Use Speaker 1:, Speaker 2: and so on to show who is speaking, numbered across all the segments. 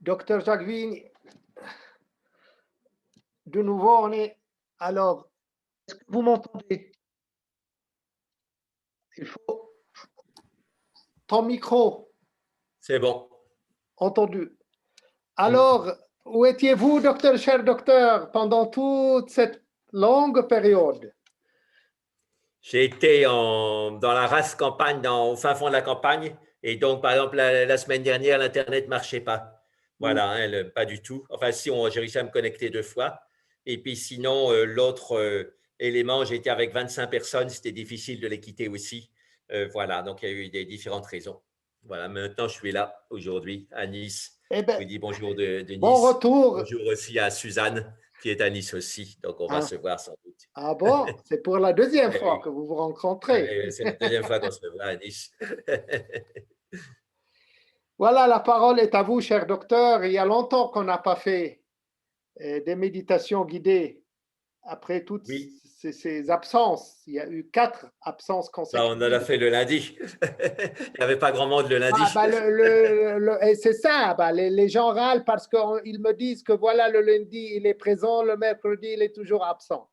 Speaker 1: Docteur Jacqueline, de nouveau, on est. Alors, est-ce que vous m'entendez? Il faut. Ton micro,
Speaker 2: C'est bon.
Speaker 1: entendu. Alors, où étiez-vous, docteur, cher docteur, pendant toute cette longue période?
Speaker 2: J'ai été dans la race campagne, au fin fond de la campagne. Et donc, par exemple, la semaine dernière, l'Internet ne marchait pas. Voilà, pas du tout. Enfin, si, j'ai réussi à me connecter 2 fois. Et puis sinon, l'autre élément, j'ai été avec 25 personnes. C'était difficile de les quitter aussi. Voilà, donc il y a eu des différentes raisons. Voilà, maintenant, je suis là aujourd'hui à Nice.
Speaker 1: Eh
Speaker 2: Je
Speaker 1: bien,
Speaker 2: vous dis bonjour de
Speaker 1: bon
Speaker 2: Nice.
Speaker 1: retour.
Speaker 2: Bonjour aussi à Suzanne, qui est à Nice aussi. Donc, on va
Speaker 1: Ah,
Speaker 2: se voir sans doute.
Speaker 1: ah bon, c'est pour la deuxième
Speaker 2: Eh
Speaker 1: fois
Speaker 2: oui.
Speaker 1: que vous vous rencontrez.
Speaker 2: C'est la deuxième fois qu'on se voit à Nice.
Speaker 1: Voilà, la parole est à vous, cher docteur. Il y a longtemps qu'on n'a pas fait des méditations guidées. Après toutes
Speaker 2: Oui,
Speaker 1: ces absences, il y a eu 4 absences
Speaker 2: bah, on en a
Speaker 1: consécutives.
Speaker 2: fait le lundi. Il n'y avait pas grand monde le
Speaker 1: Ah,
Speaker 2: lundi.
Speaker 1: bah, et c'est ça, bah, les gens râlent parce qu'ils me disent que voilà, le lundi, il est présent, le mercredi, il est toujours absent.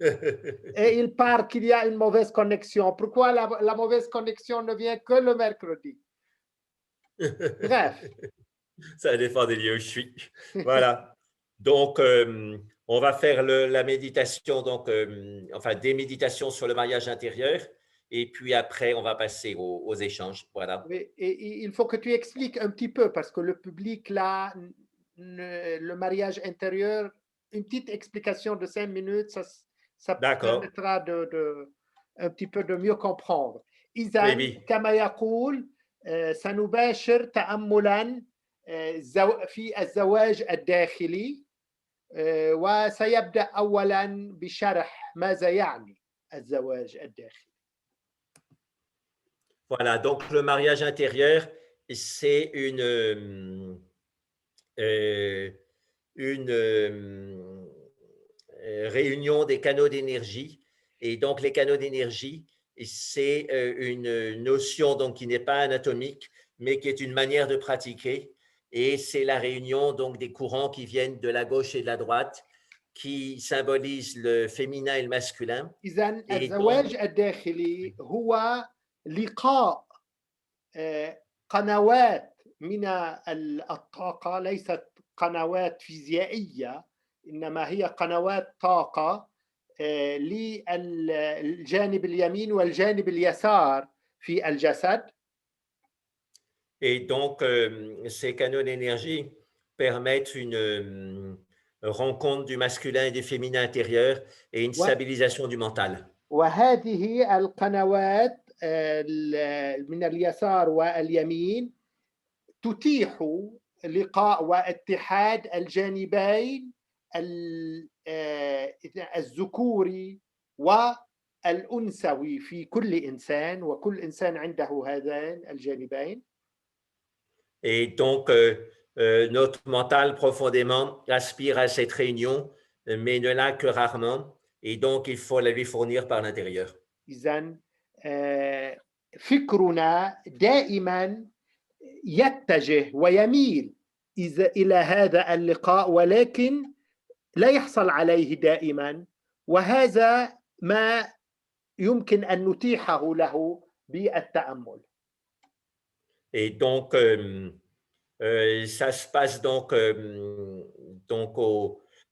Speaker 1: Et ils parlent qu'il y a une mauvaise connexion. Pourquoi la mauvaise connexion ne vient que le mercredi? Bref.
Speaker 2: Ça dépend des lieux où je suis. Voilà. Donc, on va faire la méditation, donc, enfin, des méditations sur le mariage intérieur. Et puis après, on va passer aux échanges. Voilà.
Speaker 1: Et il faut que tu expliques un petit peu parce que le public, là, le mariage intérieur, une petite explication de 5 minutes, ça
Speaker 2: D'accord.
Speaker 1: permettra un petit peu de mieux comprendre.
Speaker 2: Oui,
Speaker 1: إذن
Speaker 2: oui.
Speaker 1: كما يقول سنباشر تأملا في الزواج الداخلي وسيبدأ أولا بشرح ماذا يعني الزواج الداخلي.
Speaker 2: Voilà. Donc, le mariage intérieur, c'est une réunion des canaux d'énergie. Et donc, les canaux d'énergie, c'est une notion donc, qui n'est pas anatomique, mais qui est une manière de pratiquer. Et c'est la réunion donc, des courants qui viennent de la gauche et de la droite, qui symbolisent le féminin et le masculin.
Speaker 1: إذن
Speaker 2: Et donc,
Speaker 1: الزواج الداخلي هو لقاء قنوات من الطاقة، ليست قنوات فيزيائية، إنما هي قنوات طاقة للجانب اليمين والجانب اليسار في الجسد.
Speaker 2: et donc ces canaux d'énergie permettent une rencontre du masculin et du féminin intérieur et une stabilisation du mental.
Speaker 1: وهذه القنوات من اليسار واليمين تتيح لقاء واتحاد الجانبين الذكوري والأنثوي في كل إنسان، وكل إنسان عنده هذين الجانبين.
Speaker 2: Et donc, notre mental profondément aspire à cette réunion, mais ne l'a que rarement. Et donc, il faut la lui fournir par l'intérieur.
Speaker 1: إذن فكرنا دائما يتجه ويميل إلى هذا اللقاء، ولكن لا يحصل عليه دائما، وهذا ما يمكن أن نتيحه له بالتأمل.
Speaker 2: Et donc, ça se passe donc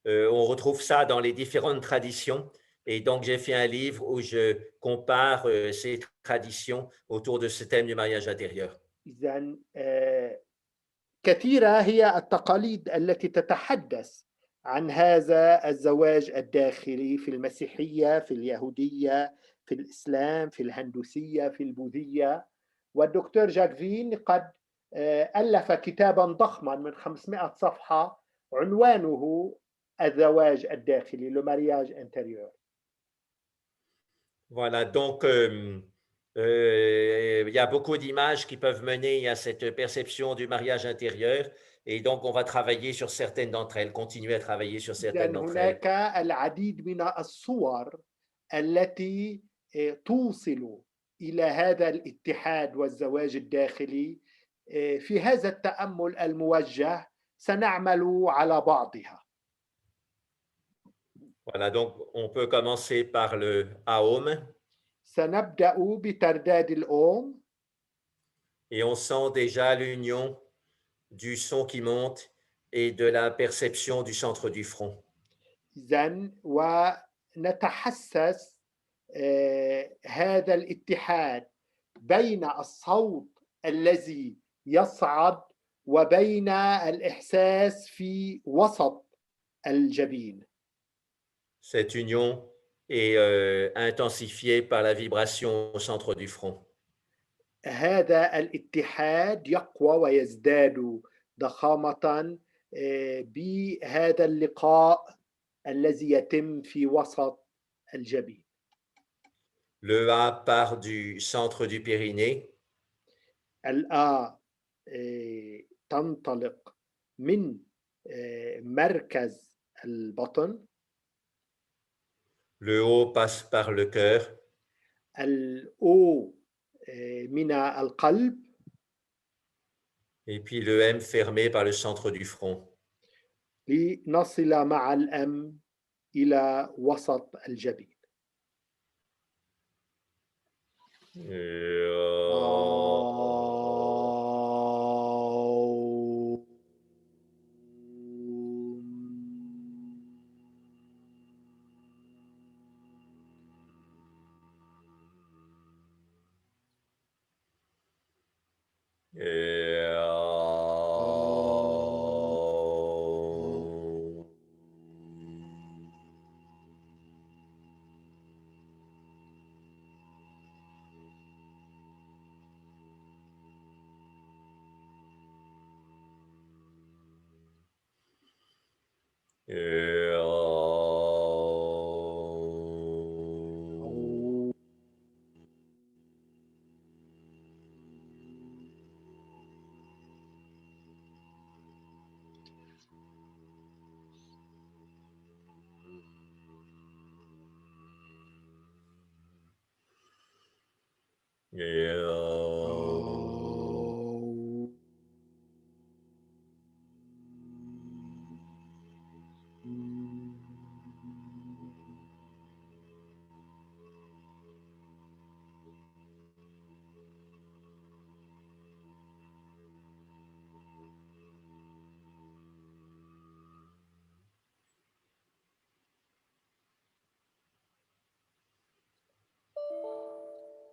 Speaker 2: on retrouve ça dans les différentes traditions. Et donc, j'ai fait un livre où je compare ces traditions autour de ce thème du mariage intérieur.
Speaker 1: إذن كثيرة هي التقاليد التي تتحدث عن هذا الزواج الداخلي في المسيحية، في اليهودية، في الإسلام، في الهندوسية، في البوذية. والدكتور جاكفين قد ألف كتابا ضخما من 500 صفحة عنوانه الزواج الداخلي، le mariage intérieur.
Speaker 2: Voilà, donc il y a beaucoup d'images qui peuvent mener à cette perception du mariage intérieur. Et donc, on va travailler sur certaines d'entre elles, continuer à travailler sur certaines
Speaker 1: إذن
Speaker 2: d'entre elles.
Speaker 1: هناك العديد من الصور التي توصل إلى هذا الاتحاد والزواج الداخلي في هذا التأمل الموجه سنعمل على بعضها.
Speaker 2: Voilà, donc on peut commencer par le Aum
Speaker 1: سنبدأ بترداد الأوم
Speaker 2: et on sent déjà l'union du son qui monte et de la perception du centre du front.
Speaker 1: إذن ونتحسس هذا الاتحاد بين الصوت الذي يصعد وبين الإحساس في وسط الجبين.
Speaker 2: Cette union est intensifiée par la vibration au centre du front.
Speaker 1: هذا الاتحاد يقوى ويزداد ضخامة بهذا اللقاء الذي يتم في وسط الجبين.
Speaker 2: Le A part du centre du périnée.
Speaker 1: الآ تنطلق من مركز البطن.
Speaker 2: Le O passe par le cœur.
Speaker 1: الأو من القلب.
Speaker 2: Et puis le M fermé par le centre du front.
Speaker 1: لنصل مع الأم إلى وسط الجبين.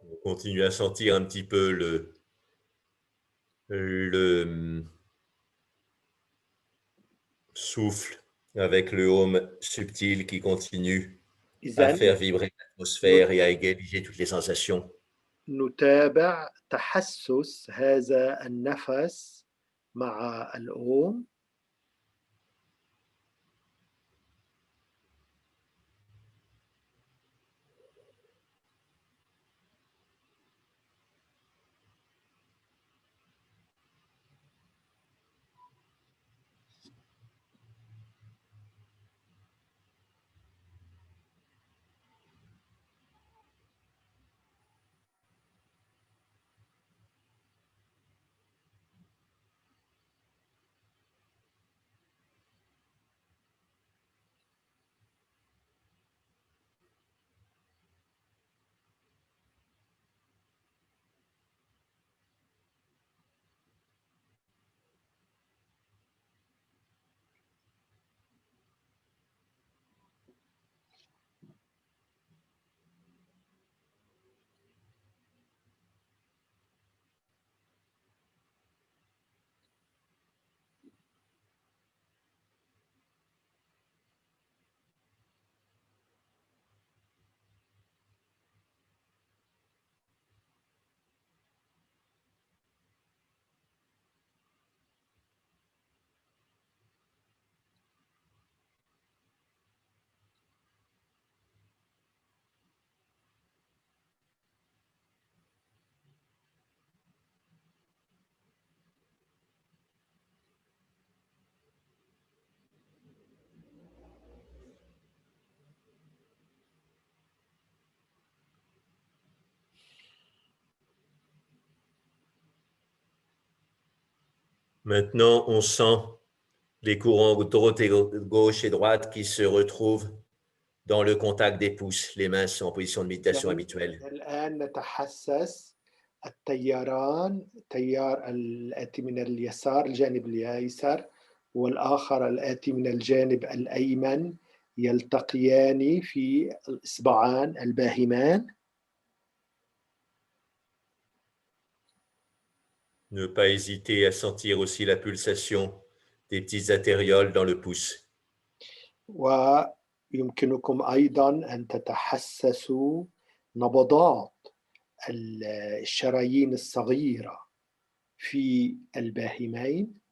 Speaker 2: On continue à sentir un petit peu le souffle avec le home subtil qui continue à
Speaker 1: إذن
Speaker 2: faire vibrer l'atmosphère et à égaliser toutes les sensations.
Speaker 1: نتابع تحسس هذا النفس مع الأوم.
Speaker 2: Maintenant, on sent les courants gauche et droite qui se retrouvent dans le contact des pouces. Les mains sont en position de méditation habituelle.
Speaker 1: الآن نتحسس التياران، التيار الآتي من اليسار الجانب الأيسر والآخر الآتي من الجانب الأيمن يلتقيان في الإصبعان الباهمان.
Speaker 2: Ne pas hésiter à sentir aussi la pulsation des petites artérioles dans le pouce.
Speaker 1: ويمكنكم أيضا أن تتحسسوا نبضات الشرايين الصغيرة في الباهمين.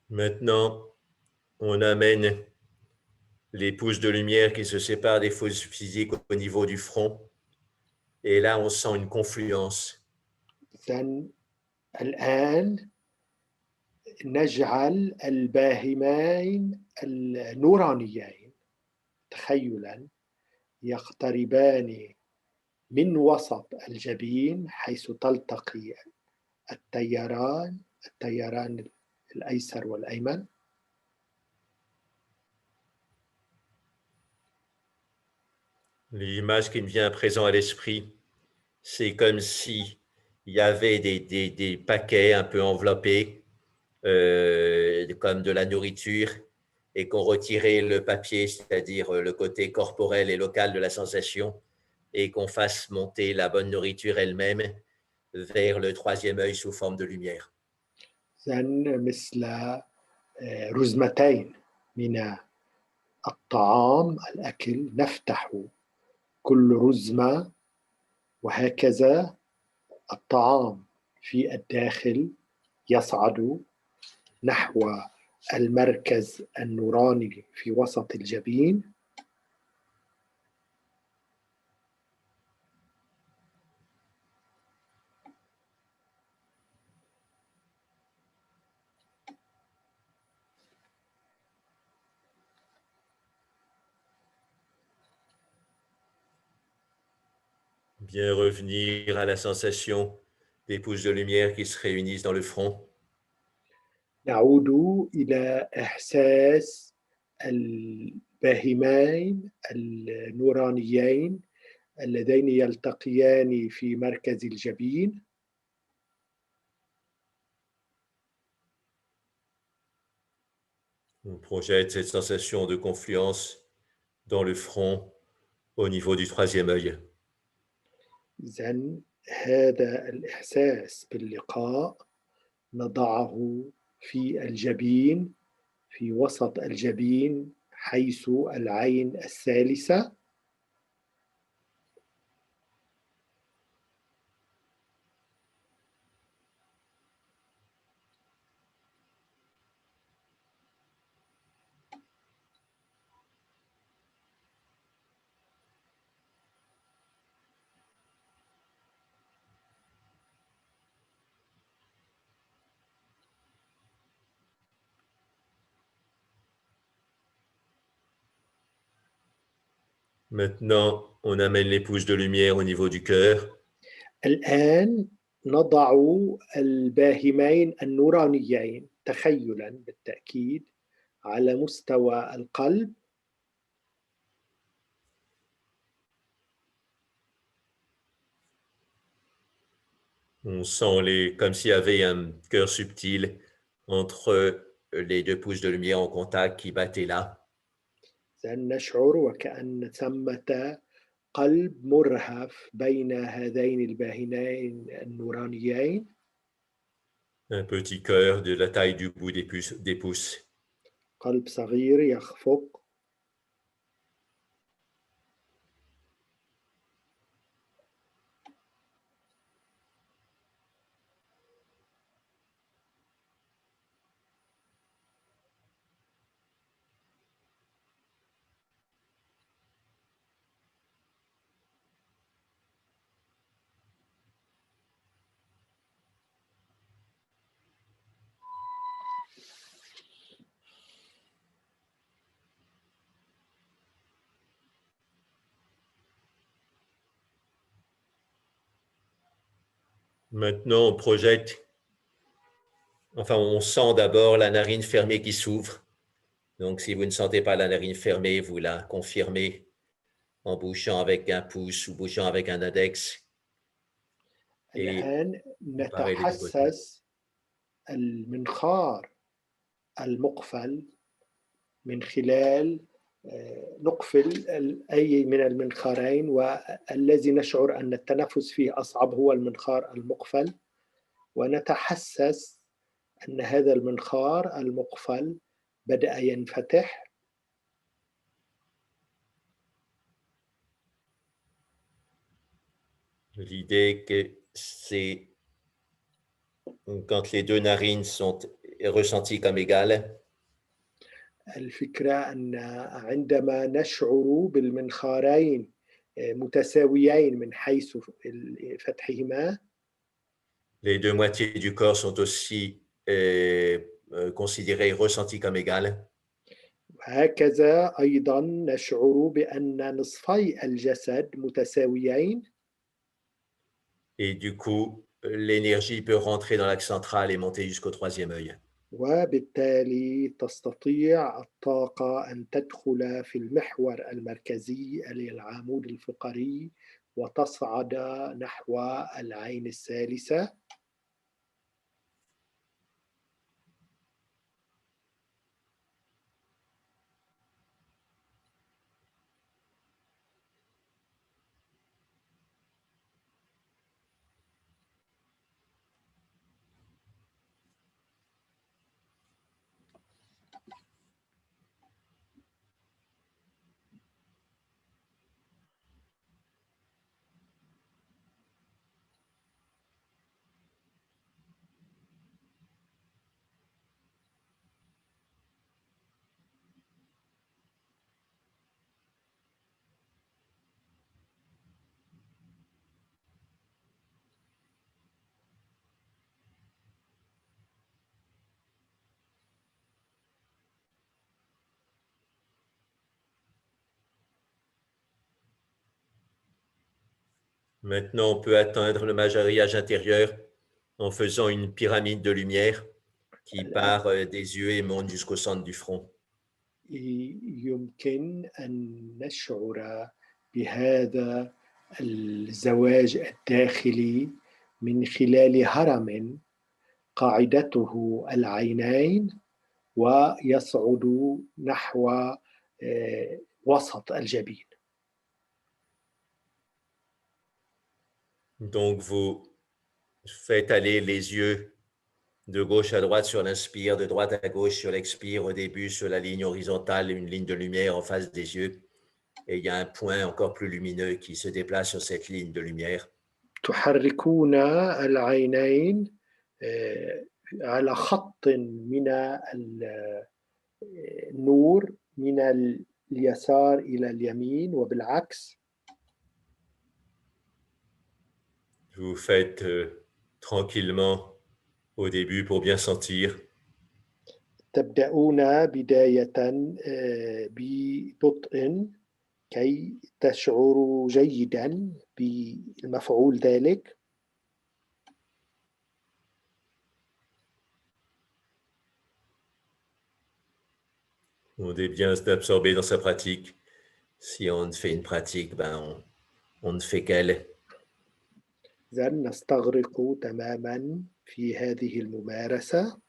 Speaker 2: Maintenant, on amène les pouces de lumière qui se séparent des fosses physiques au niveau du front. Et là, on sent une confluence.
Speaker 1: الآن نجعل الباهمين النورانيين تخيلا يقتربان من وسط الجبين حيث تلتقي التياران الأيسر والأيمن.
Speaker 2: L'image qui me vient à présent à l'esprit, c'est comme si il y avait des paquets un peu enveloppés, comme de la nourriture, et qu'on retirait le papier, c'est-à-dire le côté corporel et local de la sensation, et qu'on fasse monter la bonne nourriture elle-même vers le troisième œil sous forme de lumière.
Speaker 1: مثل رزمتين من الطعام الأكل، نفتح كل رزمة وهكذا الطعام في الداخل يصعد نحو المركز النوراني في وسط الجبين.
Speaker 2: Bien revenir à la sensation des pouces de lumière qui se réunissent dans le front.
Speaker 1: نعود إلى إحساس الباهمين النورانيين اللذين يلتقيان في مركز الجبين.
Speaker 2: On projette cette sensation de confluence dans le front au niveau du troisième œil.
Speaker 1: إذن هذا الإحساس باللقاء نضعه في الجبين في وسط الجبين حيث العين الثالثة.
Speaker 2: Maintenant, on amène les pouces de lumière au niveau du cœur.
Speaker 1: الآن نضع الباهمين النورانيين تخيلا بالتأكيد على مستوى القلب.
Speaker 2: On sent comme s'il y avait un cœur subtil entre les deux pouces de lumière en contact qui battaient là.
Speaker 1: نشعر وكأن ثمة قلب مرهف بين هذين الباهنين النورانيين.
Speaker 2: Un petit cœur de la taille du bout des pouces.
Speaker 1: قلب صغير يخفق.
Speaker 2: Maintenant, on projette, enfin, on sent d'abord la narine fermée qui s'ouvre. Donc, si vous ne sentez pas la narine fermée, vous la confirmez en bouchant avec un pouce ou bouchant avec un index.
Speaker 1: الآن
Speaker 2: pareil les deux côtés.
Speaker 1: نتحسس المنخار المقفل من خلال نقفل أي من المنخارين، والذي نشعر أن التنفس فيه أصعب هو المنخار المقفل، ونتحسس أن هذا المنخار المقفل بدأ ينفتح.
Speaker 2: L'idée que c'est quand les deux narines sont ressenties comme égales,
Speaker 1: الفكرة أن عندما نشعر بالمنخارين متساويين من حيث فتحهما،
Speaker 2: les deux moitiés du corps sont aussi considérées ressenties comme égales.
Speaker 1: هكذا أيضا نشعر بأن نصفي الجسد متساويين.
Speaker 2: Et du coup, l'énergie peut rentrer dans l'axe central et monter jusqu'au troisième œil.
Speaker 1: وبالتالي تستطيع الطاقة أن تدخل في المحور المركزي العمود الفقري وتصعد نحو العين الثالثة.
Speaker 2: Maintenant, on peut atteindre le majarillage intérieur en faisant une pyramide de lumière qui part des yeux et monte jusqu'au centre du front.
Speaker 1: يمكن أن نشعر بهذا الزواج الداخلي من خلال هرم قاعدته العينين ويصعد نحو وسط الجبين.
Speaker 2: Donc, vous faites aller les yeux de gauche à droite sur l'inspire, de droite à gauche sur l'expire, au début sur la ligne horizontale, une ligne de lumière en face des yeux. Et il y a un point encore plus lumineux qui se déplace sur cette ligne de lumière.
Speaker 1: تحركون العينين على خط من النور من اليسار إلى اليمين وبالعكس.
Speaker 2: Vous faites tranquillement au début pour bien sentir.
Speaker 1: تبدأون بداية ببطء كي تشعروا جيدا بالمفعول ذلك.
Speaker 2: On est bien d'absorber dans sa pratique. Si on fait une pratique, on ne fait qu'elle.
Speaker 1: إذن نستغرق تماما في هذه الممارسة.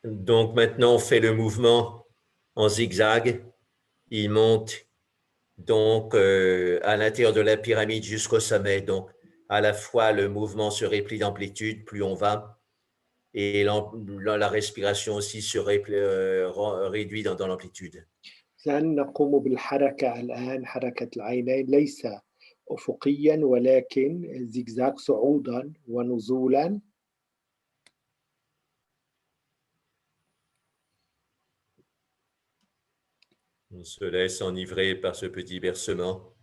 Speaker 2: Donc maintenant, on fait le mouvement en zigzag. Il monte donc à l'intérieur de la pyramide jusqu'au sommet. Donc à la fois, le mouvement se réplie d'amplitude, plus on va, et la respiration aussi se réduit dans l'amplitude.
Speaker 1: الآن نقوم بالحركة الآن حركة العينين ليس أفقيا ولكن زجزاج صعودا ونزولا.
Speaker 2: On se laisse enivrer par ce petit bercement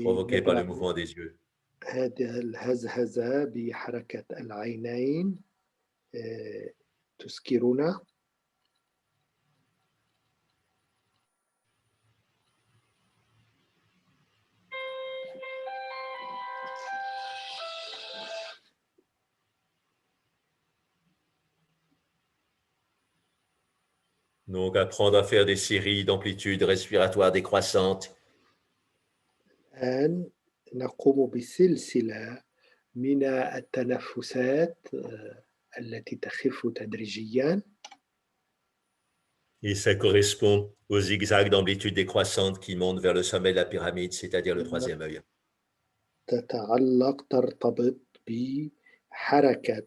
Speaker 2: provoqué par le
Speaker 1: نبدأ
Speaker 2: mouvement des yeux.
Speaker 1: هذه الهزهزة بحركة العينين تسكرنا.
Speaker 2: Donc apprendre à faire des séries d'amplitudes respiratoires décroissantes.
Speaker 1: الآن نقوم بسلسلة من التنفسات التي تخف تدريجيا.
Speaker 2: Et ça correspond aux zigzags d'amplitude décroissante qui montent vers le sommet de la pyramide, c'est-à-dire le troisième œil.
Speaker 1: ترتبط بحركة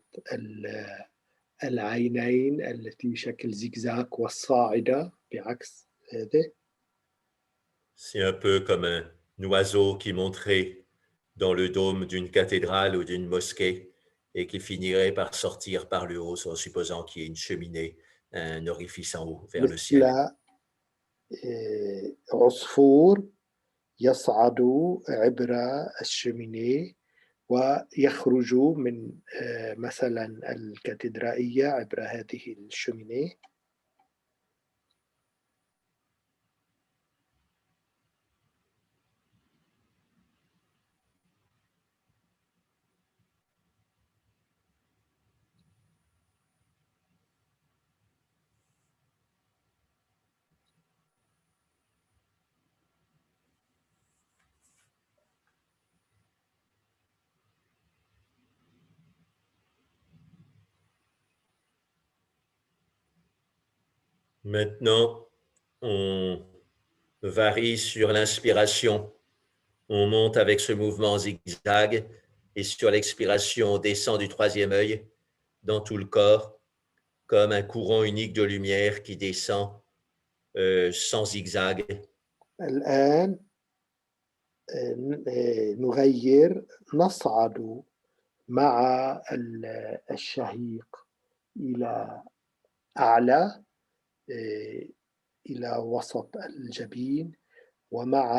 Speaker 1: العينين التي بشكل زجزاج والصاعدة بعكس هذا.
Speaker 2: C'est un peu comme un oiseau qui monterait dans le dôme d'une cathédrale ou d'une mosquée et qui finirait par sortir par le haut, en supposant qu'il y ait une cheminée, un orifice en haut vers le
Speaker 1: مثل
Speaker 2: ciel.
Speaker 1: عصفور يصعد عبر الشمينيه ويخرج من مثلا الكاتدرائية عبر هذه الشمينيه.
Speaker 2: Maintenant, on varie sur l'inspiration. On monte avec ce mouvement zigzag et sur l'expiration, on descend du troisième œil dans tout le corps comme un courant unique de lumière qui descend sans zigzag.
Speaker 1: الآن نغير نصعد مع الشهيق إلى أعلى إلى وسط الجبين ومع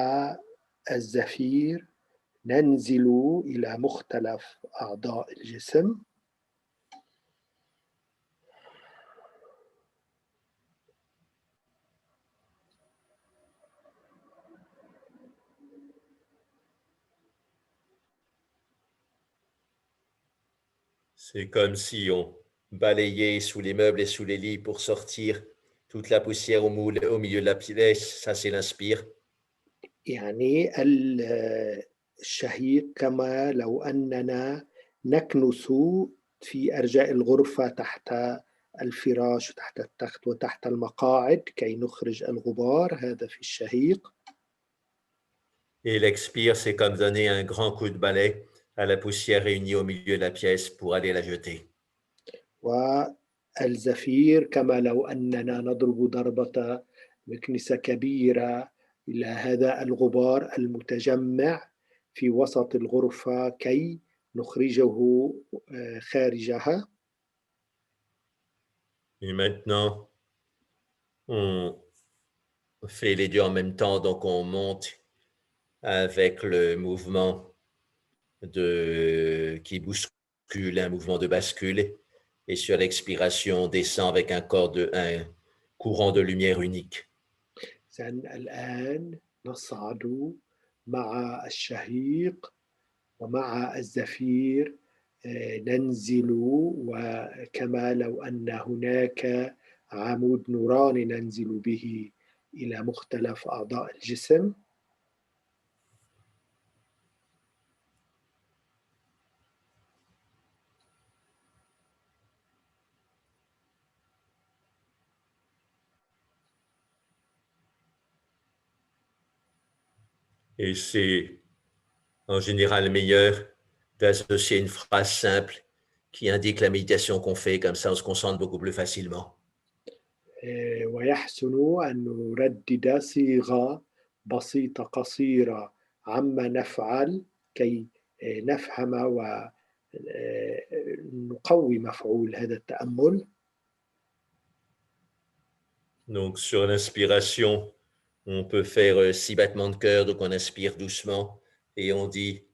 Speaker 1: الزفير ننزل إلى مختلف أعضاء الجسم.
Speaker 2: C'est comme si on balayait sous les meubles et sous les lits pour sortir toute la poussière au milieu de la pièce. Ça, c'est l'inspire.
Speaker 1: يعني الشهيق كما لو أننا نكنس في أرجاء الغرفة تحت الفراش وتحت التخت وتحت المقاعد كي نخرج الغبار، هذا في الشهيق.
Speaker 2: Et l'expire, c'est comme donner un grand coup de balai à la poussière réunie au milieu de la pièce pour aller la jeter.
Speaker 1: والزفير كما لو أننا نضرب ضربة مكنسة كبيرة إلى هذا الغبار المتجمع في وسط الغرفة كي نخرجه خارجها.
Speaker 2: Et maintenant, on fait les deux en même temps, donc on monte avec le mouvement qui bouscule, un mouvement de bascule, et sur l'expiration, on descend avec un courant de lumière unique.
Speaker 1: الآن نصعد مع الشهيق ومع الزفير ننزل وكما لو أن هناك عمود نوراني ننزل به إلى مختلف أعضاء الجسم.
Speaker 2: Et c'est en général meilleur d'associer une phrase simple qui indique la méditation qu'on fait, comme ça on se concentre beaucoup plus facilement.
Speaker 1: ويحسن أن نردد صيغة بسيطة قصيرة عما نفعل كي نفهم ونقوي مفعول هذا التأمل.
Speaker 2: Donc sur l'inspiration, on peut faire 6 battements de cœur, donc on inspire doucement et on dit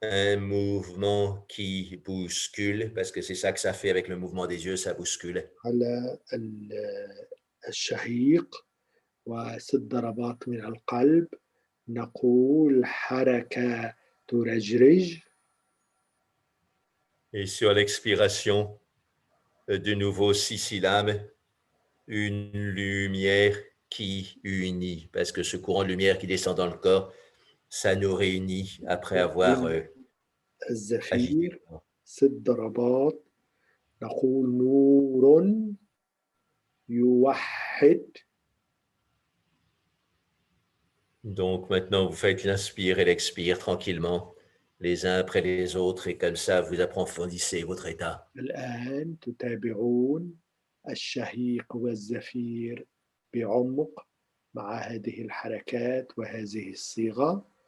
Speaker 2: un mouvement qui bouscule, parce que c'est ça que ça fait avec le mouvement des yeux, ça bouscule.
Speaker 1: على الشهيق و6 ضربات من القلب نقول حركة ترجرج.
Speaker 2: Et sur l'expiration, de nouveau 6 syllabes, une lumière qui unit, parce que ce courant de lumière qui descend dans le corps, ça nous réunit après avoir agité.
Speaker 1: الزفير 6 ضربات نقول نور يوحد.
Speaker 2: Donc maintenant, vous faites l'inspire et l'expire tranquillement, les uns après les autres, et comme ça, vous approfondissez votre état.
Speaker 1: الآن تتابعون الشهيق والزفير بعمق مع هذه الحركات وهذه الصيغة.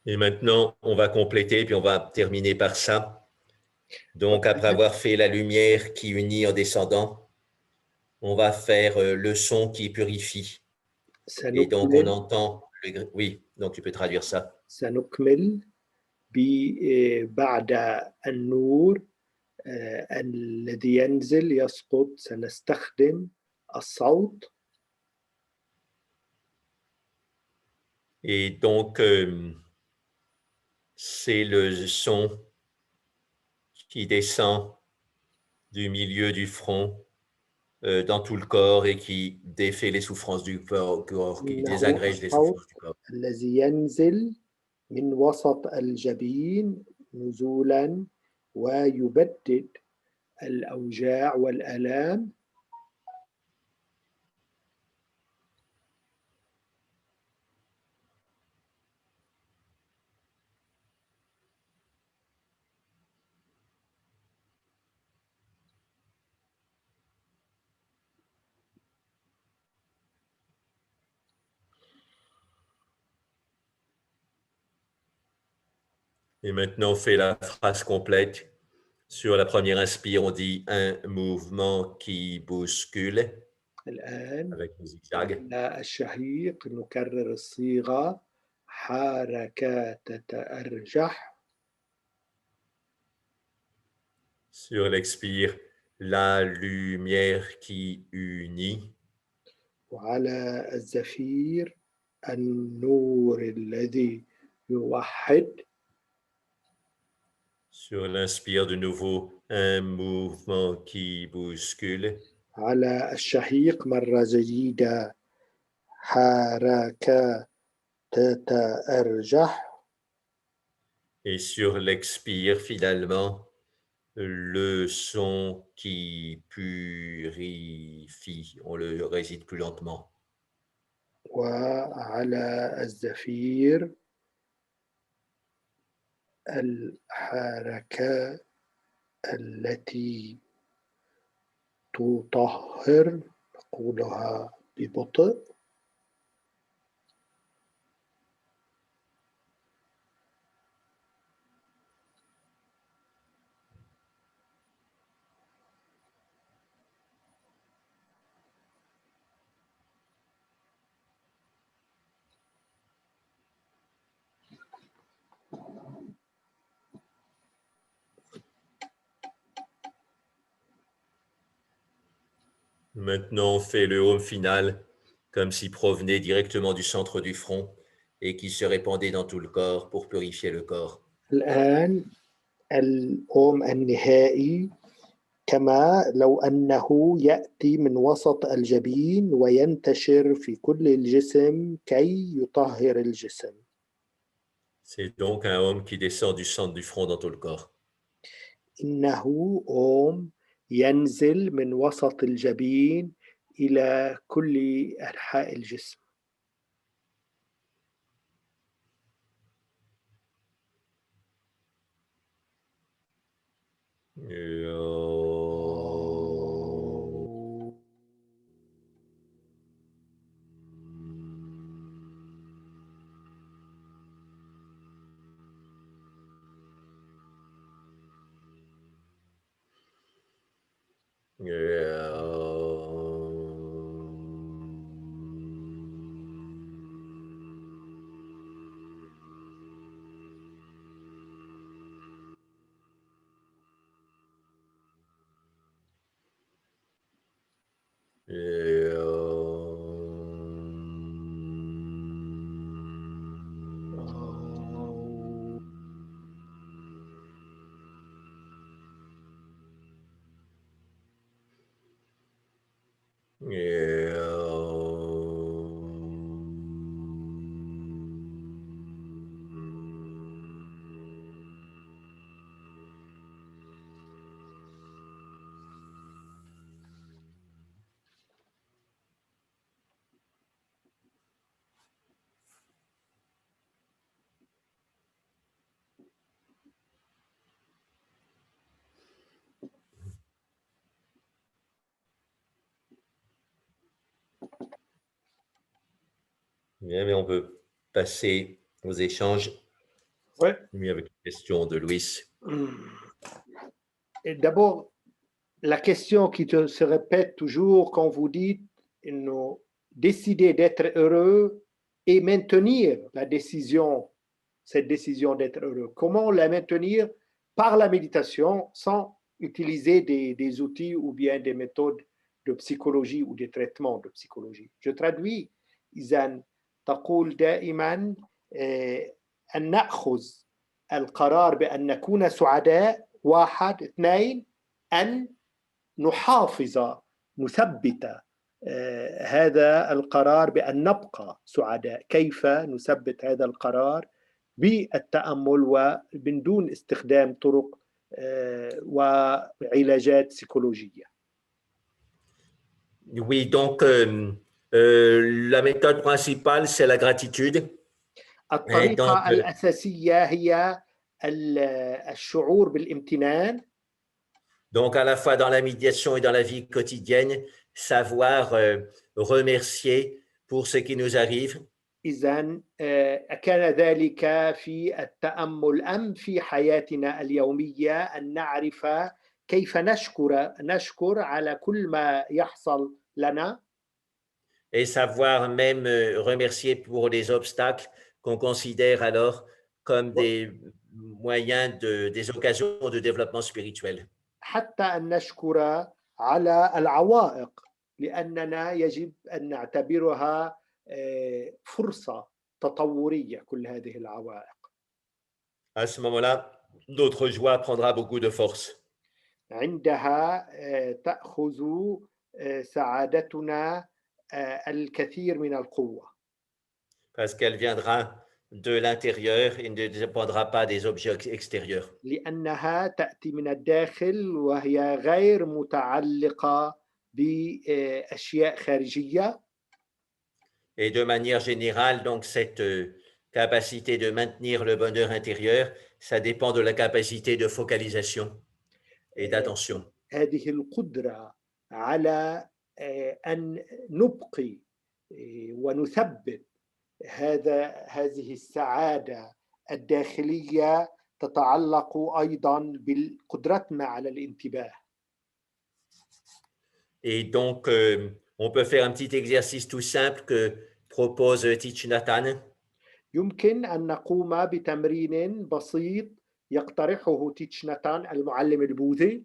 Speaker 2: Et maintenant, on va compléter, puis on va terminer par ça. Donc, après avoir fait la lumière qui unit en descendant, on va faire le son qui purifie. Et donc, on
Speaker 1: سنكمل
Speaker 2: entend oui, donc tu peux traduire ça.
Speaker 1: سنكمل بعد النور الذي ينزل يسقط سنستخدم الصوت.
Speaker 2: Et donc, c'est le son qui descend du milieu du front dans tout le corps et qui défait les souffrances du corps, qui
Speaker 1: إنه
Speaker 2: désagrège les
Speaker 1: الصوت
Speaker 2: souffrances du corps.
Speaker 1: الذي ينزل من وسط الجبين نزولا ويبدد الأوجاع والآلام.
Speaker 2: Et maintenant, on fait la phrase complète. Sur la première inspire, on dit un mouvement qui bouscule
Speaker 1: الآن
Speaker 2: avec le zigzag.
Speaker 1: على الشهيق نكرر الصيغة حركة تتأرجح.
Speaker 2: Sur l'expire, la lumière qui unit.
Speaker 1: وعلى الزفير النور الذي يوحد.
Speaker 2: Sur l'inspire de nouveau, un mouvement qui bouscule.
Speaker 1: على الشهيق مرة جديدة حركة تتأرجح.
Speaker 2: Et sur l'expire, finalement, le son qui purifie. On le récite plus lentement.
Speaker 1: وعلى الزفير الحركة التي تطهر نقولها ببطء.
Speaker 2: Maintenant, on fait le home final, comme s'il provenait directement du centre du front et qui se répandait dans tout le corps pour purifier le corps.
Speaker 1: الآن الأوم النهائي كما لو أنه يأتي من وسط الجبين وينتشر في كل الجسم كي يطهر الجسم.
Speaker 2: C'est donc un home qui descend du centre du front dans tout le corps.
Speaker 1: إنه أوم ينزل من وسط الجبين إلى كل أنحاء الجسم.
Speaker 2: Bien, mais on peut passer aux échanges.
Speaker 1: Ouais.
Speaker 2: Avec une question de Luis.
Speaker 1: D'abord, la question qui se répète toujours quand vous dites décider d'être heureux et maintenir la décision, cette décision d'être heureux. Comment la maintenir? Par la méditation, sans utiliser des outils ou bien des méthodes de psychologie ou des traitements de psychologie. Je traduis. إذن تقول دائما أن نأخذ القرار بأن نكون سعداء. 1 2 أن نحافظ نثبت هذا القرار بأن نبقى سعداء. كيف نثبت هذا القرار؟ بالتأمل ومن دون استخدام طرق وعلاجات psychologiques.
Speaker 2: Oui, donc la méthode principale, c'est la gratitude.
Speaker 1: الطريقة الأساسية هي الشعور بالامتنان.
Speaker 2: Donc, à la fois dans la méditation et dans la vie quotidienne, savoir remercier pour ce qui nous arrive.
Speaker 1: إذن كان ذلك في التأمل أم في حياتنا اليومية أن نعرف كيف نشكر على كل ما يحصل لنا.
Speaker 2: Et savoir même remercier pour les obstacles qu'on considère alors comme des moyens, des occasions de développement spirituel.
Speaker 1: حتى أن نشكر على العوائق لأننا يجب أن نعتبرها فرصة تطورية كل هذه العوائق.
Speaker 2: À ce moment-là, notre joie prendra beaucoup de force.
Speaker 1: عندها تأخذ سعادتنا الكثير من القوة.
Speaker 2: Parce qu'elle viendra de l'intérieur et ne dépendra pas des objets extérieurs.
Speaker 1: لأنها تأتي من الداخل وهي غير متعلقة بأشياء خارجية.
Speaker 2: Et de manière générale, donc cette capacité de maintenir le bonheur intérieur, ça dépend de la capacité de focalisation et d'attention.
Speaker 1: هذه القدرة على أن نبقي ونثبت هذه السعادة الداخلية تتعلق أيضا بقدرتنا على الانتباه.
Speaker 2: Et donc, on peut faire un petit exercice tout simple que propose Thich Nhat Hanh.
Speaker 1: يمكن أن نقوم بتمرين بسيط يقترحه تيتش نات هان المعلم البوذي.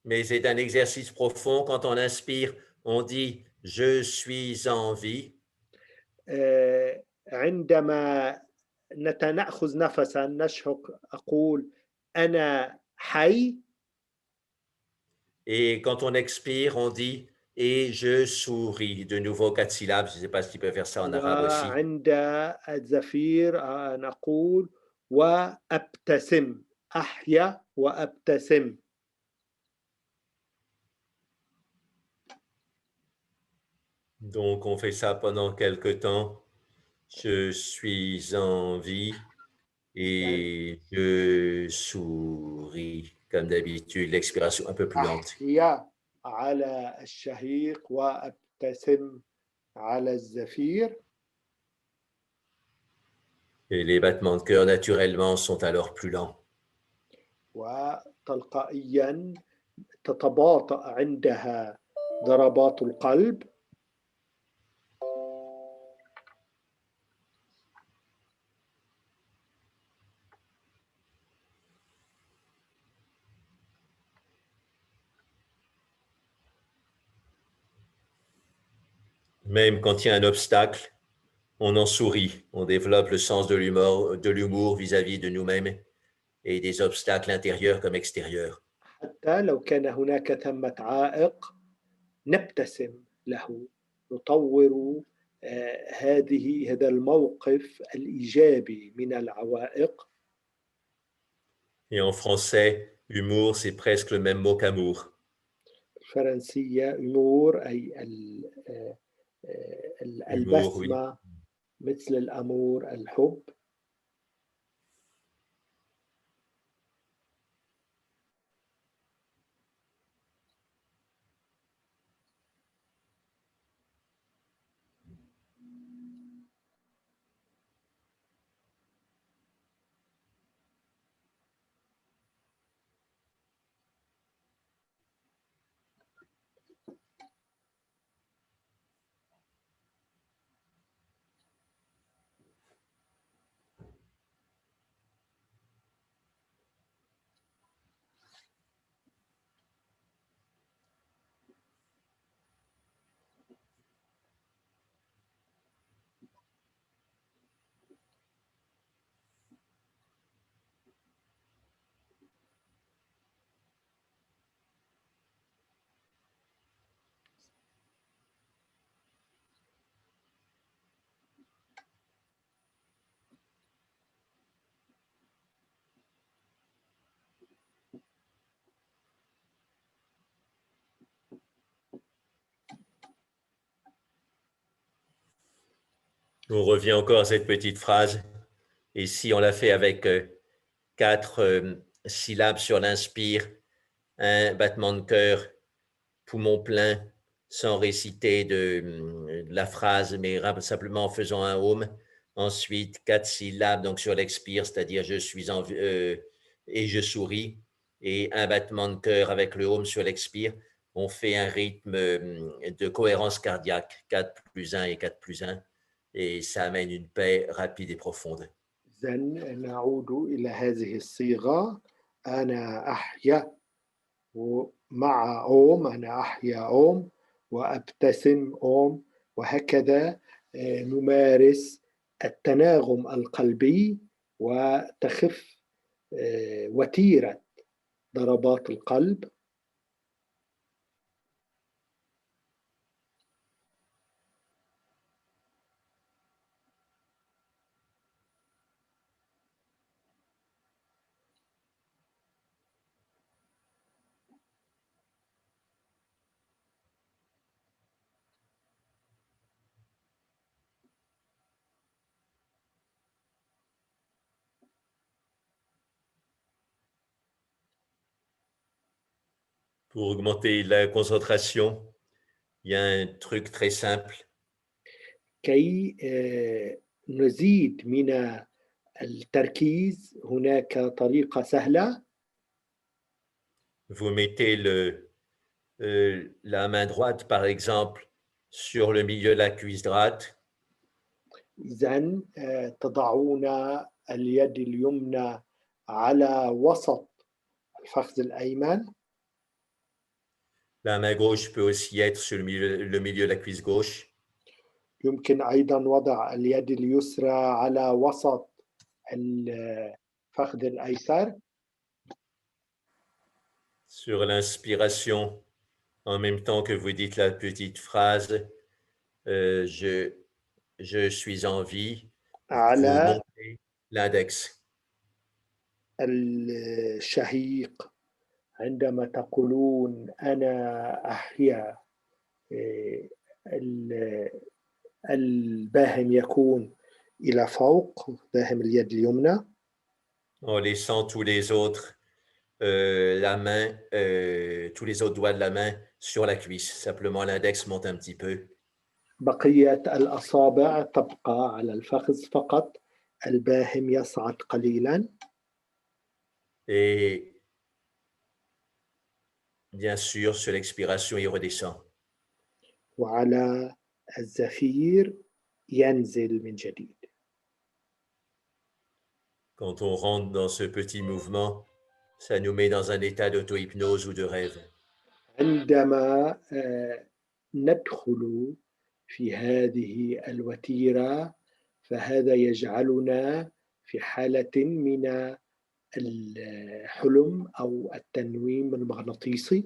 Speaker 2: mais c'est un exercice profond. Quand on inspire, on dit « je suis en vie ».
Speaker 1: عندما نأخذ نفسا نشهق أقول أنا حي.
Speaker 2: Et quand on expire, on dit « et je souris ». De nouveau 4 syllabes. Je ne sais pas si tu peux faire ça en arabe aussi.
Speaker 1: وعند الزفير نقول وأبتسم. أحيا وأبتسم.
Speaker 2: Donc, on fait ça pendant quelque temps. Je suis en vie et je souris. Comme d'habitude, l'expiration un peu plus lente.
Speaker 1: أحيا على الشهيق وأبتسم على الزفير.
Speaker 2: Et les battements de cœur, naturellement, sont alors plus lents.
Speaker 1: وتلقائيا تتباطأ عندها ضربات القلب.
Speaker 2: Même quand il y a un obstacle, on en sourit. On développe le sens de l'humour vis-à-vis de nous-mêmes et des obstacles intérieurs comme extérieurs.
Speaker 1: حتى لو كان هناك ثمة عائق نبتسم له، نطور هذا الموقف الإيجابي من العوائق.
Speaker 2: Et en français, humour, c'est presque le même mot qu'amour.
Speaker 1: الفرنسية humour أي البسمة، مثل الأمور الحب.
Speaker 2: On revient encore à cette petite phrase. Et si on la fait avec 4 syllabes sur l'inspire, un battement de cœur, poumon plein, sans réciter de la phrase, mais simplement en faisant un home. Ensuite, 4 syllabes donc sur l'expire, c'est-à-dire je suis en et je souris. Et un battement de cœur avec le home sur l'expire. On fait un rythme de cohérence cardiaque, 4 plus 1 et 4 plus 1. Et ça amène une paix rapide et profonde.
Speaker 1: إذن نعود إلى هذه الصيغة: أنا أحيا مع أوم، أنا أحيا أوم وأبتسم أوم، وهكذا نمارس التناغم القلبي وتخف وتيرة ضربات القلب.
Speaker 2: Pour augmenter la concentration, il y a un truc très simple.
Speaker 1: كي نزيد من التركيز هناك طريقة سهلة.
Speaker 2: Vous mettez la main droite, par exemple, sur le milieu de la cuisse droite.
Speaker 1: إذن تضعون اليد اليمنى على وسط الفخذ الأيمن.
Speaker 2: La main gauche peut aussi être sur le milieu de la cuisse gauche.
Speaker 1: يمكن أيضا وضع اليد اليسرى على وسط الفخذ الأيسر.
Speaker 2: Sur l'inspiration, en même temps que vous dites la petite phrase, je suis en vie, vous
Speaker 1: على
Speaker 2: montez l'index.
Speaker 1: الشهيق عندما تقولون أنا أحيا، الباهم يكون إلى فوق، باهم اليد اليمنى.
Speaker 2: En laissant tous les autres, la main, tous les autres doigts de la main sur la cuisse. Simplement, l'index monte un petit peu.
Speaker 1: بقية الأصابع تبقى على الفخذ فقط، الباهم يصعد قليلا.
Speaker 2: Et bien sûr, sur l'expiration, il redescend.
Speaker 1: وعلى الزفير ينزل من جديد.
Speaker 2: Quand on rentre dans ce petit mouvement, ça nous met dans un état d'auto-hypnose ou de rêve.
Speaker 1: عندما ندخل في هذه الوتيرة فهذا يجعلنا في حالة من الحلم أو التنويم المغناطيسي.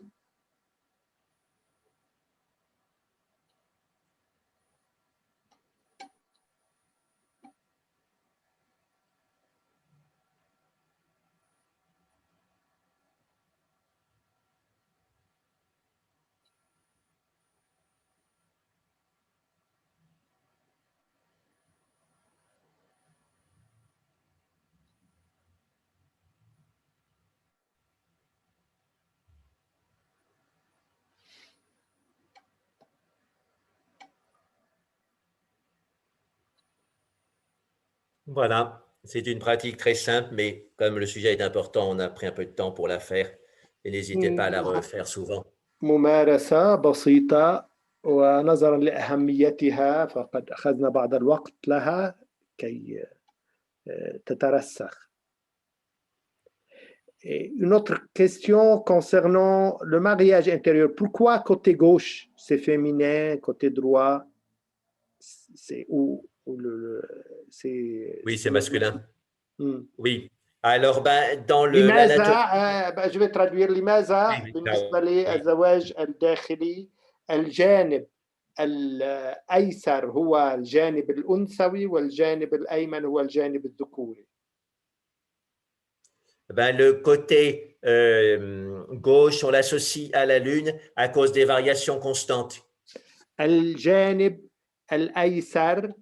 Speaker 2: Voilà, c'est une pratique très simple, mais comme le sujet est important, on a pris un peu de temps pour la faire et n'hésitez pas à la refaire souvent.
Speaker 1: ممارسة بسيطة، ونظرا لأهميتها فقد أخذنا بعض الوقت لها كي تترسخ. Une autre question concernant le mariage intérieur. Pourquoi côté gauche c'est féminin, côté droit c'est
Speaker 2: Oui, c'est masculin.
Speaker 1: Hmm.
Speaker 2: Oui. Alors, dans
Speaker 1: لماذا je vais traduire لماذا
Speaker 2: oui,
Speaker 1: بالنسبة
Speaker 2: oui.
Speaker 1: للزواج الداخلي الجانب الأيسر هو الجانب الأنثوي والجانب الأيمن هو الجانب الذكوري؟
Speaker 2: Le côté gauche, on l'associe à la Lune à cause des variations constantes.
Speaker 1: الجانب الأيسر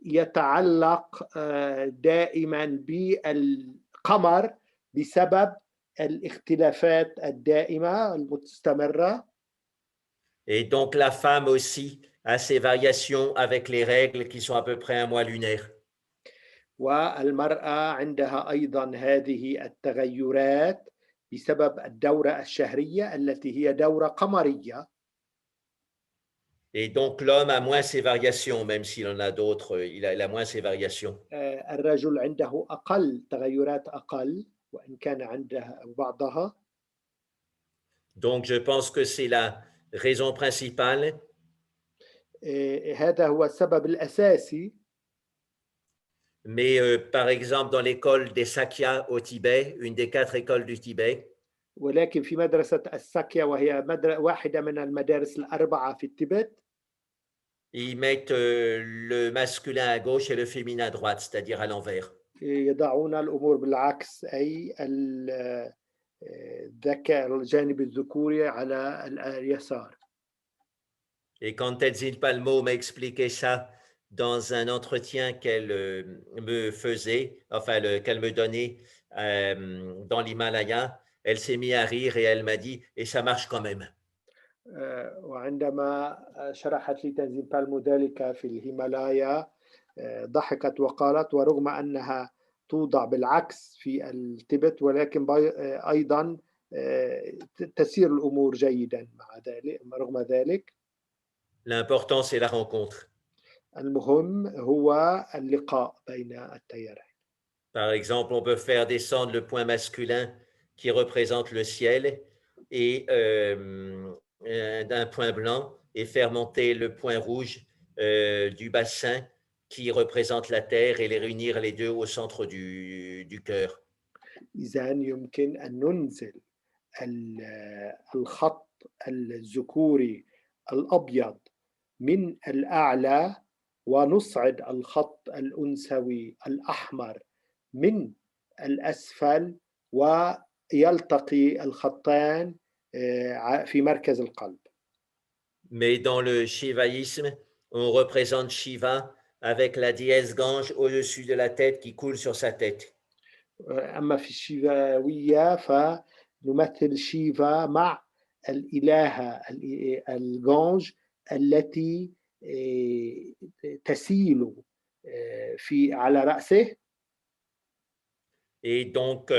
Speaker 1: يتعلق دائما بالقمر بسبب الاختلافات الدائمة المستمرة.
Speaker 2: Et donc, la femme aussi a ses variations avec les règles qui sont à peu près un mois lunaire.
Speaker 1: والمرأة عندها أيضا هذه التغيرات بسبب الدورة الشهرية التي هي دورة قمرية.
Speaker 2: Et donc, l'homme a moins ses variations, même s'il en a d'autres, il a moins ses variations.
Speaker 1: الرجل عنده أقل تغيرات أقل وإن كان عنده بعضها.
Speaker 2: Donc, je pense que c'est la raison principale.
Speaker 1: هذا هو السبب الأساسي.
Speaker 2: Mais par exemple, dans l'école des Sakya au Tibet, une des 4 écoles du Tibet,
Speaker 1: ولكن في مدرسة الساكيا وهي واحدة من المدارس الأربعة في التبت،
Speaker 2: ils mettent le masculin à gauche et le féminin à droite, c'est-à-dire à l'envers.
Speaker 1: يضعون الأمور بالعكس، أي الجانب الذكوري على اليسار.
Speaker 2: Et quand Tenzin Palmo m'a expliqué ça dans un entretien qu'elle me faisait, enfin qu'elle me donnait dans l'Himalaya, elle s'est mise à rire et elle m'a dit « et ça marche quand même ».
Speaker 1: وعندما شرحت لي تنزيل بالمو ذلك في الهيمالايا ضحكت وقالت ورغم أنها توضع بالعكس في التبت ولكن أيضا تسير الأمور جيدا مع ذلك رغم ذلك.
Speaker 2: L'important c'est la rencontre.
Speaker 1: المهم هو اللقاء بين التيارين.
Speaker 2: Par exemple, on peut faire descendre le point masculin qui représente le ciel et d'un point blanc et faire monter le point rouge du bassin qui représente la terre et les réunir les deux au centre du cœur.
Speaker 1: إذا يمكن أن ننزل الخط الذكوري الأبيض من الأعلى ونصعد الخط الأنثوي الأحمر من الأسفل ويلتقي الخطان في مركز القلب.
Speaker 2: Mais dans le shivaïsme, on représente Shiva avec la dièse Gange au-dessus de la tête qui coule sur sa tête.
Speaker 1: أما في الشيفاوية فنمثل شيفا مع الإلهة الغانج التي تسيل على رأسه.
Speaker 2: Et donc,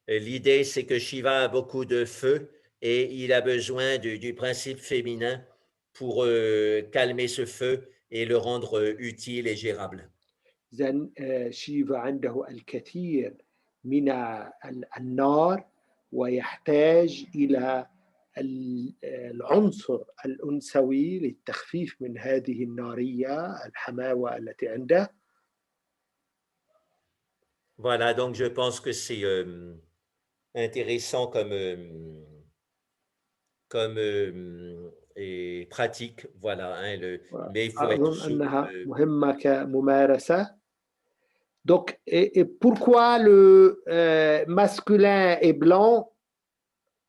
Speaker 2: l'idée, c'est que Shiva a beaucoup de feu et il a besoin du principe féminin pour calmer ce feu et le rendre utile et gérable.
Speaker 1: إذن شيفا عنده الكثير من النار ويحتاج إلى العنصر الأنثوي للتخفيف من هذه النارية الحماوة التي عنده.
Speaker 2: Voilà, donc je pense que c'est intéressant comme et pratique. Voilà, hein, mais il faut être
Speaker 1: أظن
Speaker 2: sûr.
Speaker 1: أنها مهمة كممارسة. Donc, et pourquoi le masculin est blanc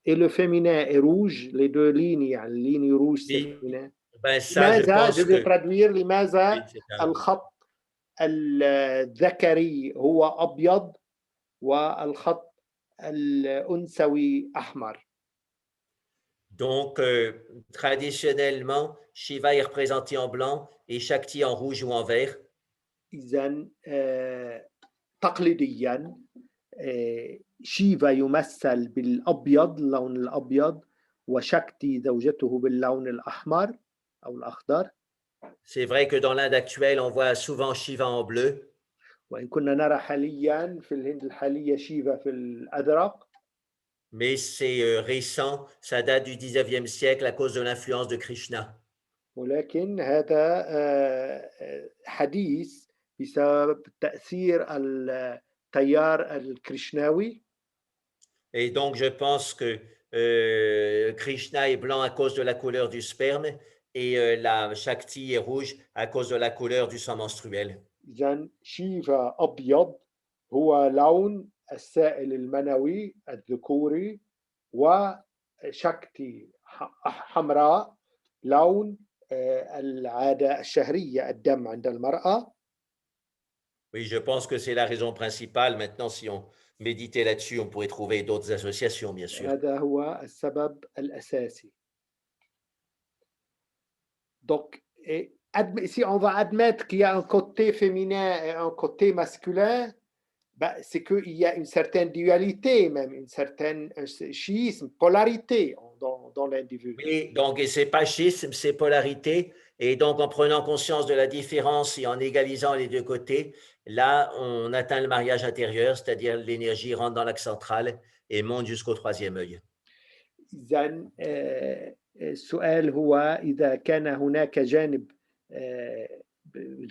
Speaker 1: et le féminin est rouge, les deux lignes, يعني ligne rouge c'est
Speaker 2: Oui,
Speaker 1: féminin.
Speaker 2: ben ça, je
Speaker 1: لماذا
Speaker 2: pense
Speaker 1: je vais
Speaker 2: que
Speaker 1: traduire لماذا
Speaker 2: oui, c'est un-
Speaker 1: الخط الذكري هو أبيض والخط الأنثوي أحمر.
Speaker 2: Donc, traditionnellement, Shiva est représenté en blanc et Shakti en rouge ou en vert.
Speaker 1: إذن تقليديا شيفا يمثل بالأبيض، اللون الأبيض، وشكتي زوجته باللون الأحمر أو الأخضر.
Speaker 2: C'est vrai que dans l'Inde actuelle, on voit souvent Shiva en bleu,
Speaker 1: وإن كنا نرى حاليا في الهند الحالية شيفا في الأزرق،
Speaker 2: mais c'est récent, ça date du 19e siècle à cause de l'influence de Krishna.
Speaker 1: ولكن هذا حديث بسبب تأثير التيار الكريشناوي.
Speaker 2: Et donc, je pense que Krishna est blanc à cause de la couleur du sperme et la Shakti est rouge à cause de la couleur du sang menstruel.
Speaker 1: إذن شيفا أبيض هو لون السائل المنوي الذكوري، وشكتي حمراء لون العادة الشهرية الدم عند المرأة.
Speaker 2: Oui, je pense que c'est la raison principale. Maintenant, si on méditait là-dessus, on pourrait trouver d'autres associations, bien sûr.
Speaker 1: هذا هو السبب الأساسي. Donc, si on va admettre qu'il y a un côté féminin et un côté masculin, c'est qu'il y a une certaine dualité, même une certaine schisme, polarité dans l'individu.
Speaker 2: Oui, donc, et c'est pas schisme, c'est polarité. Et donc, en prenant conscience de la différence et en égalisant les deux côtés, là, on atteint le mariage intérieur, c'est-à-dire l'énergie rentre dans l'axe central et monte jusqu'au troisième œil.
Speaker 1: إذن السؤال هو إذا كان هناك جانب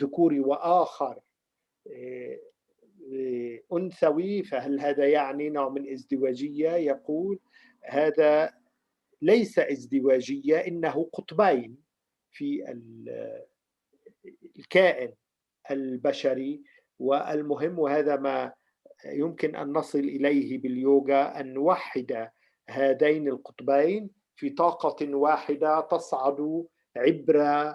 Speaker 1: ذكوري وآخر أنثوي، فهل هذا يعني نوع من ازدواجية؟ يقول هذا ليس ازدواجية، إنه قطبين في الكائن البشري. والمهم، وهذا ما يمكن أن نصل إليه باليوغا، أن نوحد هذين القطبين في طاقة واحدة تصعد عبر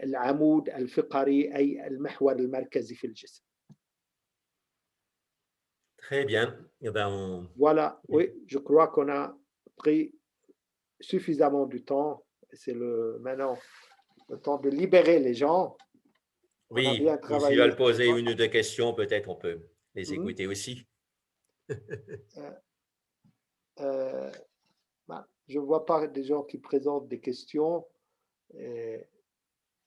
Speaker 1: العمود الفقري، أي المحور المركزي في الجسم.
Speaker 2: Très bien. Eh ben,
Speaker 1: Voilà, oui, je crois qu'on a pris suffisamment du temps. C'est maintenant le temps de libérer les gens. On a
Speaker 2: oui,
Speaker 1: bien
Speaker 2: ou s'ils
Speaker 1: travaillé.
Speaker 2: veulent poser une ou deux questions, peut-être on peut les écouter aussi.
Speaker 1: Je ne vois pas des gens qui présentent des questions.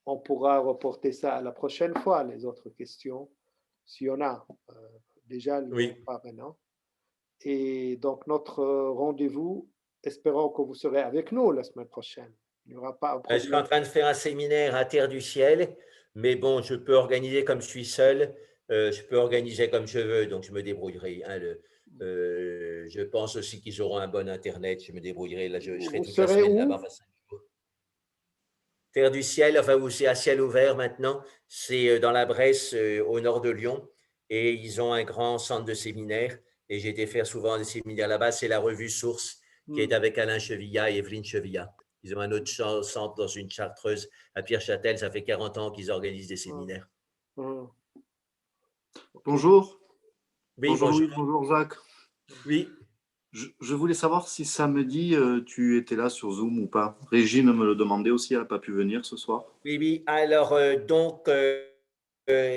Speaker 1: On pourra reporter ça à la prochaine fois, les autres questions, s'il y en a. Déjà, il n'y en a pas maintenant. Et donc, notre rendez-vous, espérons que vous serez avec nous la semaine prochaine. Il n'y aura pas un
Speaker 2: Je suis en
Speaker 1: problème.
Speaker 2: train de faire un séminaire à Terre du Ciel, mais bon, je peux organiser comme je suis seul, je peux organiser comme je veux, donc je me débrouillerai. Hein, je pense aussi qu'ils auront un bon Internet, je me débrouillerai. Là, je serai
Speaker 1: Vous
Speaker 2: toute la
Speaker 1: serez
Speaker 2: semaine là-bas.
Speaker 1: où?
Speaker 2: Enfin, 5 jours. Terre du Ciel, enfin, où c'est à ciel ouvert maintenant, c'est dans la Bresse, au nord de Lyon, et ils ont un grand centre de séminaire, et j'ai été faire souvent des séminaires là-bas. C'est la revue Source, qui est avec Alain Chevillat et Evelyne Chevillat. Ils ont un autre centre dans une chartreuse à Pierre-Châtel. Ça fait 40 ans qu'ils organisent des séminaires.
Speaker 1: Ok.
Speaker 3: Bonjour.
Speaker 2: Oui,
Speaker 3: Bonjour
Speaker 2: bonjour.
Speaker 3: Louis, bonjour Jacques.
Speaker 2: Oui.
Speaker 3: Je voulais savoir si samedi tu étais là sur Zoom ou pas. Régine me le demandait aussi, elle n'a pas pu venir ce soir.
Speaker 2: Oui, oui. Alors, donc,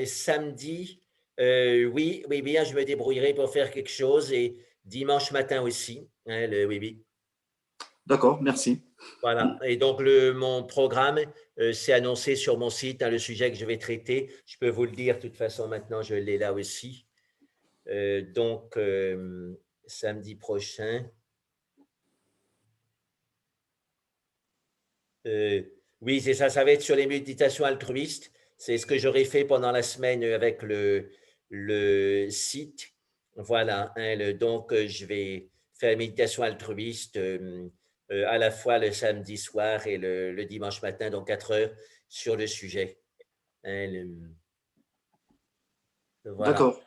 Speaker 2: samedi, oui, oui, bien, je me débrouillerai pour faire quelque chose, et dimanche matin aussi. Hein, oui, oui.
Speaker 3: D'accord, merci.
Speaker 2: Voilà. Et donc, mon programme, c'est annoncé sur mon site, hein, le sujet que je vais traiter. Je peux vous le dire, de toute façon, maintenant, je l'ai là aussi. Donc, samedi prochain. Oui, c'est ça, ça va être sur les méditations altruistes. C'est ce que j'aurais fait pendant la semaine avec le site. Voilà. Hein, donc, je vais faire la méditation altruiste à la fois le samedi soir et le dimanche matin, donc 4 heures, sur le sujet. Hein, voilà.
Speaker 3: D'accord.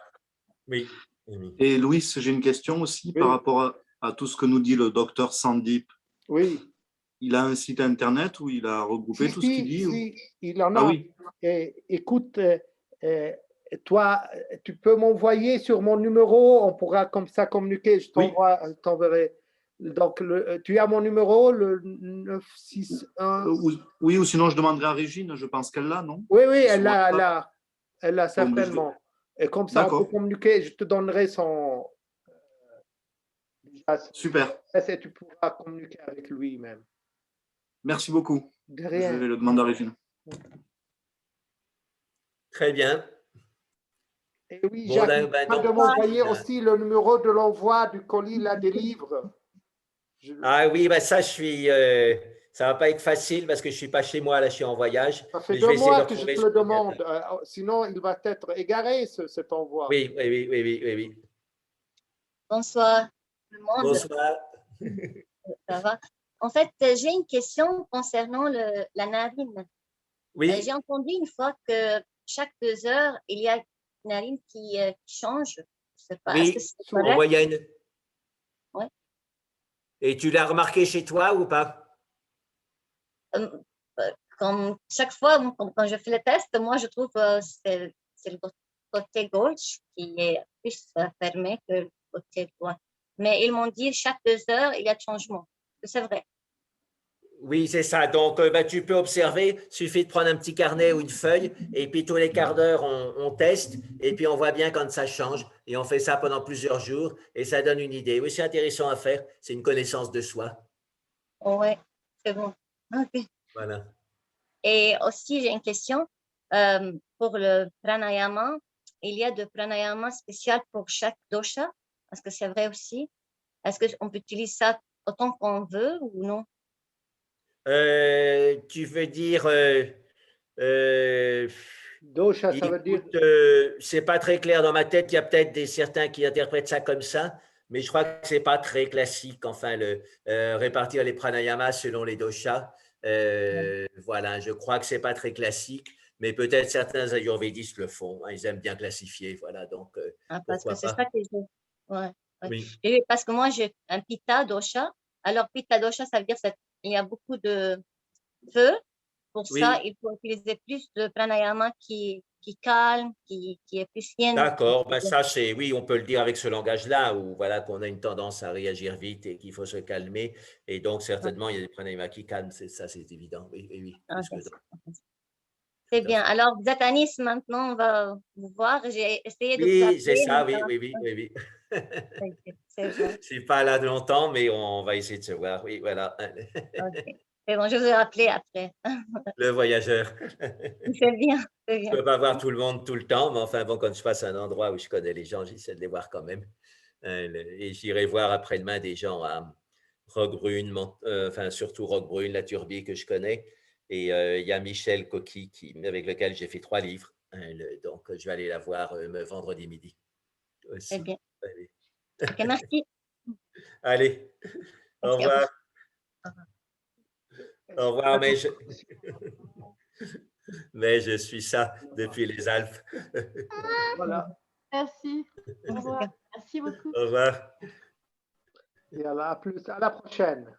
Speaker 2: Oui. Oui.
Speaker 3: Et Louis, j'ai une question aussi par
Speaker 1: Oui.
Speaker 3: rapport à tout ce que nous dit le docteur Sandip.
Speaker 1: Oui.
Speaker 3: Il a un site internet où il a regroupé tout ce qu'il dit
Speaker 1: Si, il en
Speaker 3: Ah
Speaker 1: a.
Speaker 3: oui.
Speaker 1: Écoute, toi, tu peux m'envoyer sur mon numéro, on pourra comme ça communiquer, je t'enverrai. Donc, tu as mon numéro, le 961.
Speaker 3: Oui, ou sinon je demanderai à Régine, je pense qu'elle l'a, non?
Speaker 1: Oui, oui,
Speaker 3: Sur WhatsApp.
Speaker 1: elle l'a
Speaker 3: Bon, mais
Speaker 1: certainement. Et comme ça, on peut
Speaker 3: D'accord,
Speaker 1: communiquer, je te donnerai son.
Speaker 3: super.
Speaker 1: Et tu pourras communiquer avec lui-même.
Speaker 3: Merci beaucoup.
Speaker 1: De
Speaker 3: Je
Speaker 1: rien.
Speaker 3: vais le demander à Régine.
Speaker 2: Très bien.
Speaker 1: Et oui,
Speaker 2: Bon,
Speaker 1: Jacques,
Speaker 2: là,
Speaker 1: n'oublie
Speaker 2: ben,
Speaker 1: pas de
Speaker 2: donc,
Speaker 1: m'envoyer aussi le numéro de l'envoi du colis là, des livres.
Speaker 2: ah oui, ben ça, ça va pas être facile parce que je suis pas chez moi, là, je suis en voyage,
Speaker 1: Ça fait
Speaker 2: mais je
Speaker 1: 2
Speaker 2: vais essayer de
Speaker 1: mois que je
Speaker 2: retrouver
Speaker 1: te
Speaker 2: ce
Speaker 1: le
Speaker 2: ordinateur.
Speaker 1: demande. Sinon, il va être égaré, cet envoi.
Speaker 2: Oui, oui, oui, oui, oui, oui, oui.
Speaker 4: Bonsoir tout le monde.
Speaker 2: Bonsoir.
Speaker 4: Ça va? En fait, j'ai une question concernant la narine.
Speaker 2: Oui,
Speaker 4: J'ai entendu une fois que chaque 2 heures, il y a une narine qui change. Je sais pas, est-ce que
Speaker 2: oui,
Speaker 4: c'est
Speaker 2: en
Speaker 4: correct?
Speaker 2: moyenne.
Speaker 4: Ouais.
Speaker 2: Et tu l'as remarqué chez toi ou pas?
Speaker 4: Comme chaque fois, quand je fais le test, moi, je trouve que c'est le côté gauche qui est plus fermé que le côté droit. Mais ils m'ont dit chaque 2 heures, il y a de changement. C'est vrai.
Speaker 2: Oui, c'est ça. Donc, ben, tu peux observer. Il suffit de prendre un petit carnet ou une feuille, et puis tous les quarts d'heure, on teste, et puis on voit bien quand ça change. Et on fait ça pendant plusieurs jours, et ça donne une idée. Oui, c'est intéressant à faire. C'est une connaissance de soi.
Speaker 4: Ouais, c'est bon. Ok.
Speaker 2: Voilà.
Speaker 4: Et aussi, j'ai une question. Pour le pranayama, il y a de pranayama spécial pour chaque dosha. Est-ce que c'est vrai aussi? Est-ce qu'on peut utiliser ça autant qu'on veut ou non?
Speaker 2: Tu veux dire,
Speaker 1: Dosha, ça veut dire.
Speaker 2: écoute, c'est pas très clair dans ma tête. Il y a peut-être certains qui interprètent ça comme ça, mais je crois que c'est pas très classique. Enfin, répartir les pranayamas selon les doshas. Voilà, je crois que c'est pas très classique, mais peut-être certains ayurvédistes le font. Hein, ils aiment bien classifier. Voilà, donc
Speaker 4: Parce que
Speaker 2: pourquoi
Speaker 4: c'est
Speaker 2: pas.
Speaker 4: ça que je. Ouais, ouais.
Speaker 2: Oui.
Speaker 4: Et parce que moi, j'ai un pitta dosha. Alors, pitta dosha, ça veut dire qu'il y a beaucoup de feu. Pour ça,
Speaker 2: Oui.
Speaker 4: il faut utiliser plus de pranayama qui calme, qui est plus yin.
Speaker 2: D'accord, ben ça c'est oui, on peut le dire avec ce langage-là où voilà qu'on a une tendance à réagir vite et qu'il faut se calmer, et donc certainement il y a des pranayama qui calment, ça c'est évident. Oui, oui, oui.
Speaker 4: Okay.
Speaker 2: Tout
Speaker 4: C'est
Speaker 2: à
Speaker 4: bien.
Speaker 2: fait.
Speaker 4: Alors, vous êtes à Nice maintenant, on va vous voir. J'ai essayé de vous
Speaker 2: Oui, c'est
Speaker 4: appeler.
Speaker 2: ça,
Speaker 4: mais
Speaker 2: oui,
Speaker 4: ça
Speaker 2: oui, oui, oui, oui.
Speaker 4: C'est bon.
Speaker 2: Je suis pas là de longtemps, mais on va essayer de se voir. Oui, voilà.
Speaker 4: Ok. C'est bon, je vous ai appelé après.
Speaker 2: Le voyageur.
Speaker 4: C'est bien, c'est
Speaker 2: Je
Speaker 4: bien.
Speaker 2: peux pas voir tout le monde tout le temps, mais enfin bon, quand je passe à un endroit où je connais les gens, j'essaie de les voir quand même. Et j'irai voir après-demain des gens à Roquebrune, enfin surtout Roquebrune, la Turbie que je connais. Et il y a Michel Coqui avec lequel j'ai fait 3 livres. Donc, je vais aller la voir vendredi midi aussi.
Speaker 4: Très bien.
Speaker 2: Allez,
Speaker 4: Ok, merci.
Speaker 2: allez. Au
Speaker 4: Merci,
Speaker 2: revoir.
Speaker 4: au revoir.
Speaker 2: Au revoir, mais je suis ça depuis les Alpes.
Speaker 1: Voilà.
Speaker 5: Merci. Au revoir. Merci beaucoup.
Speaker 2: Au revoir.
Speaker 1: Et à la prochaine.